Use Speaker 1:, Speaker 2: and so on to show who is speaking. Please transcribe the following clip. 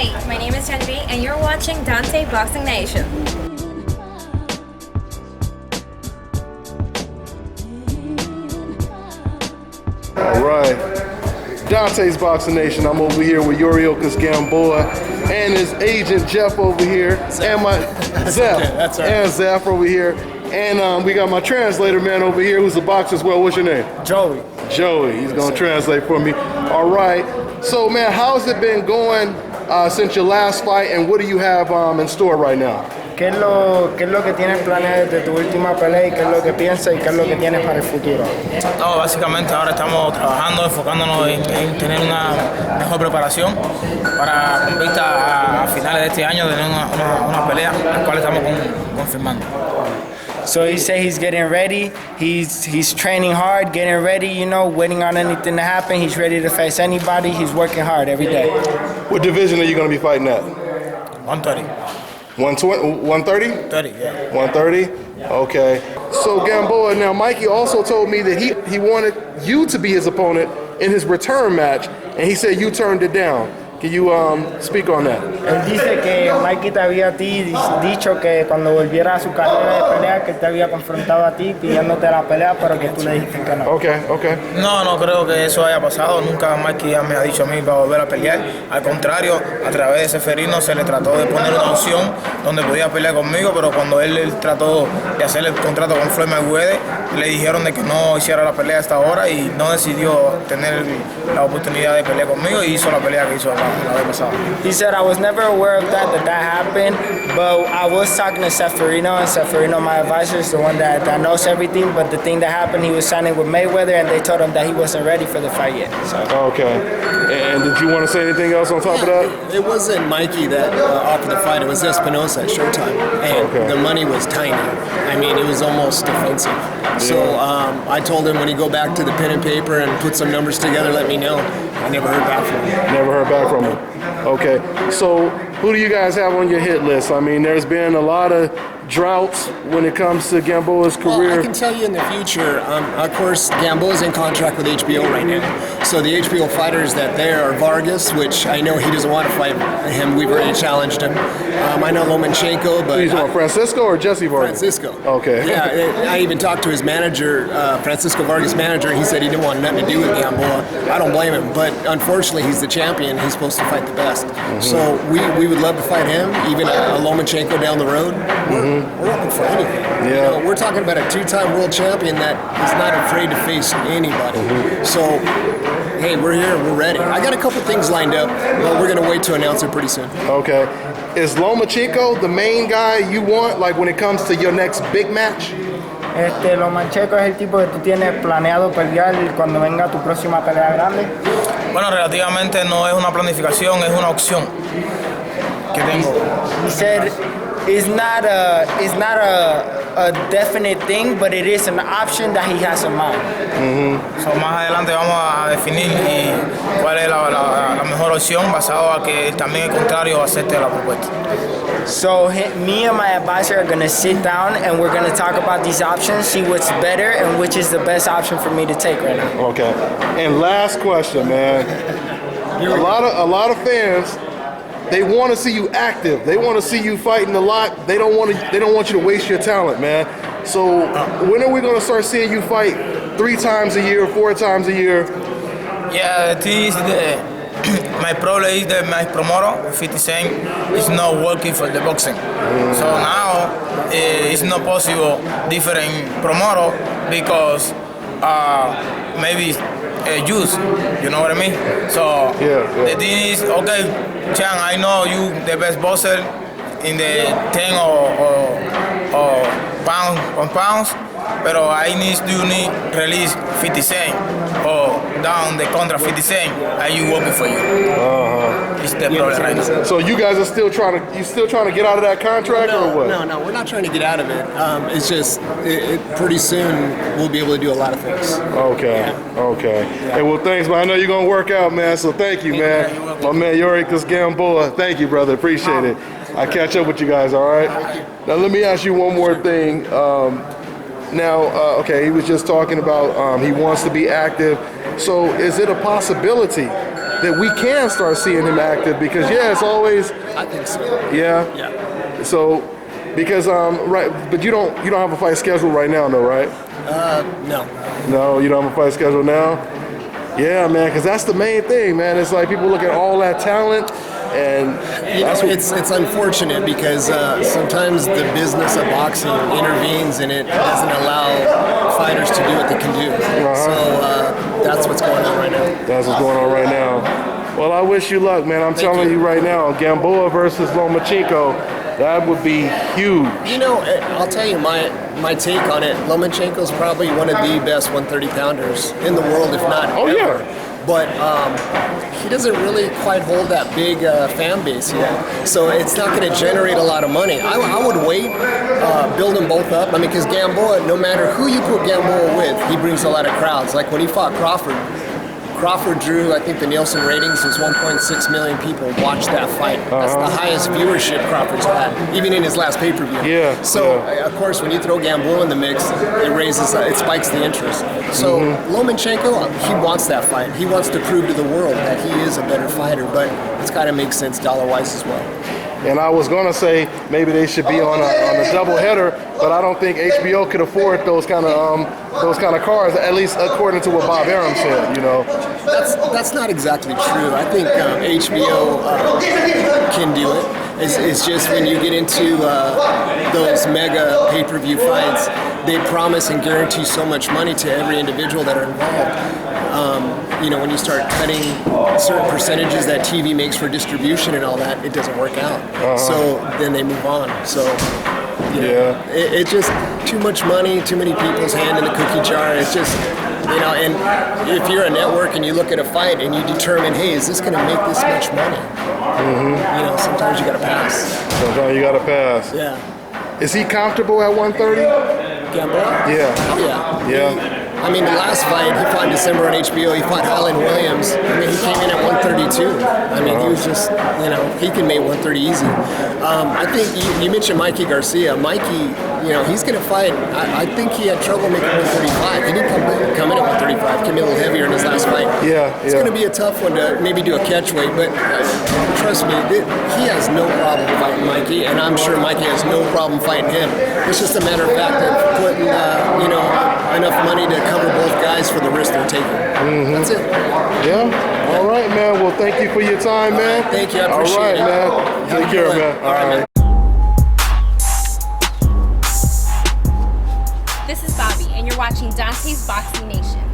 Speaker 1: Hi, my name is Genevieve, and you're watching Dante Boxing Nation.
Speaker 2: All right, Dante's Boxing Nation. I'm over here with Yoriokas Gamboa and his agent Jeff over here, and my Zeph,
Speaker 3: That's right.
Speaker 2: and Zeph over here, and we got my translator man over here who's a boxer as well. What's your name?
Speaker 3: Joey.
Speaker 2: Joey. He's gonna translate for me. All right. So man, how's it been going since your last fight, and what do you have in store right now?
Speaker 3: ¿Qué es lo que tienes planeado desde tu última pelea y qué es lo que piensas y qué es lo que tienes para el futuro?
Speaker 4: No, básicamente ahora estamos trabajando, enfocándonos en tener una mejor preparación para con vista a finales de este año tener una pelea, la cual estamos confirmando.
Speaker 3: So he said he's getting ready. He's training hard, getting ready. You know, waiting on anything to happen. He's ready to face anybody. He's working hard every day.
Speaker 2: What division are you going to be fighting at?
Speaker 4: 130.
Speaker 2: 130?
Speaker 4: 30, yeah.
Speaker 2: 130? Okay. So Gamboa, now Mikey also told me that he wanted you to be his opponent in his return match, and he said you turned it down. Can you speak on that?
Speaker 3: Él dice que Mikey te había dicho que cuando volviera a su carrera de pelea que él te había confrontado a ti pidiéndote la pelea, pero que tú le dijiste que no.
Speaker 2: Okay.
Speaker 4: No creo que eso haya pasado. Nunca Mikey me ha dicho a mí para volver a pelear. Al contrario, a través de Seferino se le trató de poner una opción donde podía pelear conmigo, pero cuando él trató de hacer el contrato con Floyd Mayweather, le dijeron de que no hiciera la pelea hasta ahora y no decidió tener la oportunidad de pelear conmigo y hizo la pelea que hizo la vez pasada.
Speaker 3: He said, I was never aware of that happened, but I was talking to Seferino, and Seferino, my advisor, is the one that knows everything, but the thing that happened, he was signing with Mayweather, and they told him that he wasn't ready for the fight yet. So.
Speaker 2: Okay. And did you want to say anything else on top of that?
Speaker 5: It wasn't Mikey that offered the fight, it was Espinosa at Showtime, and the money was tiny. I mean, it was almost defensive. So I told him when he go back to the pen and paper and put some numbers together, let me know. I never heard back from him.
Speaker 2: Never heard back from him. Okay. So who do you guys have on your hit list? I mean, there's been a lot of droughts when it comes to Gamboa's career.
Speaker 5: Well, I can tell you in the future, of course, Gamboa's in contract with HBO right now. So the HBO fighters that there are Vargas, which I know he doesn't want to fight him. We've already challenged him. I know Lomachenko, but...
Speaker 2: He's on Francisco or Jesse Vargas?
Speaker 5: Francisco.
Speaker 2: Okay.
Speaker 5: Yeah, I even talked to his manager, Francisco Vargas' manager, and he said he didn't want nothing to do with Gamboa. I don't blame him, but unfortunately, he's the champion. He's supposed to fight the best. Mm-hmm. So we would love to fight him, even a Lomachenko down the road. We're open for anything.
Speaker 2: Yeah.
Speaker 5: You know, we're talking about a two-time world champion that is not afraid to face anybody. Mm-hmm. So, hey, we're here, we're ready. I got a couple things lined up, but we're going to wait to announce it pretty soon.
Speaker 2: Okay. Is Lomachenko the main guy you want, like when it comes to your next big match?
Speaker 3: Lomachenko es el tipo que tú tienes planeado pelear cuando venga tu próxima pelea grande.
Speaker 4: Bueno, relativamente no es una planificación, es una opción que tengo.
Speaker 3: He said it's not a definite thing, but it is an option that he has in mind.
Speaker 2: Mm-hmm.
Speaker 4: So, más adelante vamos a definir cuál es la mejor opción basado a que también el contrario acepte la propuesta.
Speaker 3: So me and my advisor are going to sit down and we're going to talk about these options, see what's better and which is the best option for me to take right now.
Speaker 2: Okay. And last question, man. A lot of fans, they want to see you active. They want to see you fighting a lot. They don't want you to waste your talent, man. So when are we going to start seeing you fight 3 times a year, 4 times a year?
Speaker 4: Yeah, the thing is my problem is that my promoter, 50 Cent, is not working for the boxing. So now it's not possible different promoter because maybe use, you know what I mean? So the thing is, okay, Chan, I know you the best boxer in the 10 or pounds, but I need release 50 Cent or down the contract 50 Cent, and you working for you. It's the problem right now.
Speaker 2: So you guys are still trying to get out of that contract or what?
Speaker 5: No, we're not trying to get out of it. It's just pretty soon we'll be able to do a lot of things.
Speaker 2: Okay.
Speaker 5: Yeah.
Speaker 2: Hey, well, thanks, man. I know you're gonna work out, man. So thank you, man. My man Yoriokas Gamboa. Thank you, brother. Appreciate it. I'll catch up with you guys. All right. Now let me ask you one more thing. He was just talking about he wants to be active. So is it a possibility that we can start seeing him active? Because it's always
Speaker 5: I think so.
Speaker 2: yeah.
Speaker 5: Yeah.
Speaker 2: So because right, but you don't have a fight scheduled right now, though, right?
Speaker 5: No.
Speaker 2: No, you don't have a fight scheduled now. Yeah, man, because that's the main thing, man. It's like people look at all that talent, and
Speaker 5: it's unfortunate because sometimes the business of boxing intervenes and it doesn't allow fighters to do what they can do. So that's what's going on right now.
Speaker 2: That's what's going on right now. Well, I wish you luck, man. I'm telling you right now, Gamboa versus Lomachenko. That would be huge.
Speaker 5: You know, I'll tell you my take on it. Lomachenko's probably one of the best 130-pounders in the world, if not ever.
Speaker 2: Yeah.
Speaker 5: But he doesn't really quite hold that big fan base yet. So it's not going to generate a lot of money. I would wait, build them both up. I mean, because Gamboa, no matter who you put Gamboa with, he brings a lot of crowds. Like when he fought Crawford drew, I think the Nielsen ratings was 1.6 million people watched that fight. That's the highest viewership Crawford's had, even in his last pay-per-view.
Speaker 2: Yeah.
Speaker 5: So, of course, when you throw Gamboa in the mix, it spikes the interest. So, Lomachenko, he wants that fight. He wants to prove to the world that he is a better fighter, but it's got to make sense dollar-wise as well.
Speaker 2: And I was gonna say maybe they should be on a double header, but I don't think HBO could afford those kind of cars. At least according to what Bob Arum said, you know.
Speaker 5: That's not exactly true. I think HBO can do it. It's just when you get into those mega pay-per-view fights, they promise and guarantee so much money to every individual that are involved. You know, when you start cutting certain percentages that TV makes for distribution and all that, it doesn't work out. So then they move on. So, you know, it's just too much money, too many people's hand in the cookie jar. It's just, you know, and if you're a network and you look at a fight and you determine, hey, is this going to make this much money? You know, sometimes you got to pass.
Speaker 2: Sometimes you got to pass.
Speaker 5: Yeah.
Speaker 2: Is he comfortable at 130?
Speaker 5: Gamboa?
Speaker 2: Yeah.
Speaker 5: Oh, yeah.
Speaker 2: Yeah.
Speaker 5: I mean, the last fight, he fought in December on HBO, he fought Highland Williams. I mean, he came in at 132. I mean, he was just, you know, he can make 130 easy. I think you mentioned Mikey Garcia. Mikey, you know, he's going to fight. I think he had trouble making 135. He didn't come in at 135, came in a little heavier in his last fight. It's going to be a tough one to maybe do a catch weight, but trust me, he has no problem fighting Mikey, and I'm sure Mikey has no problem fighting him. It's just a matter of fact of putting, you know, enough money to cover both guys for the risk they're taking. That's it.
Speaker 2: Yeah. All right, man. Well, thank you for your time, man.
Speaker 5: Thank you. I appreciate it.
Speaker 2: All right, man. Take care, man.
Speaker 5: All right, man.
Speaker 1: This is Bobby, and you're watching Dante's Boxing Nation.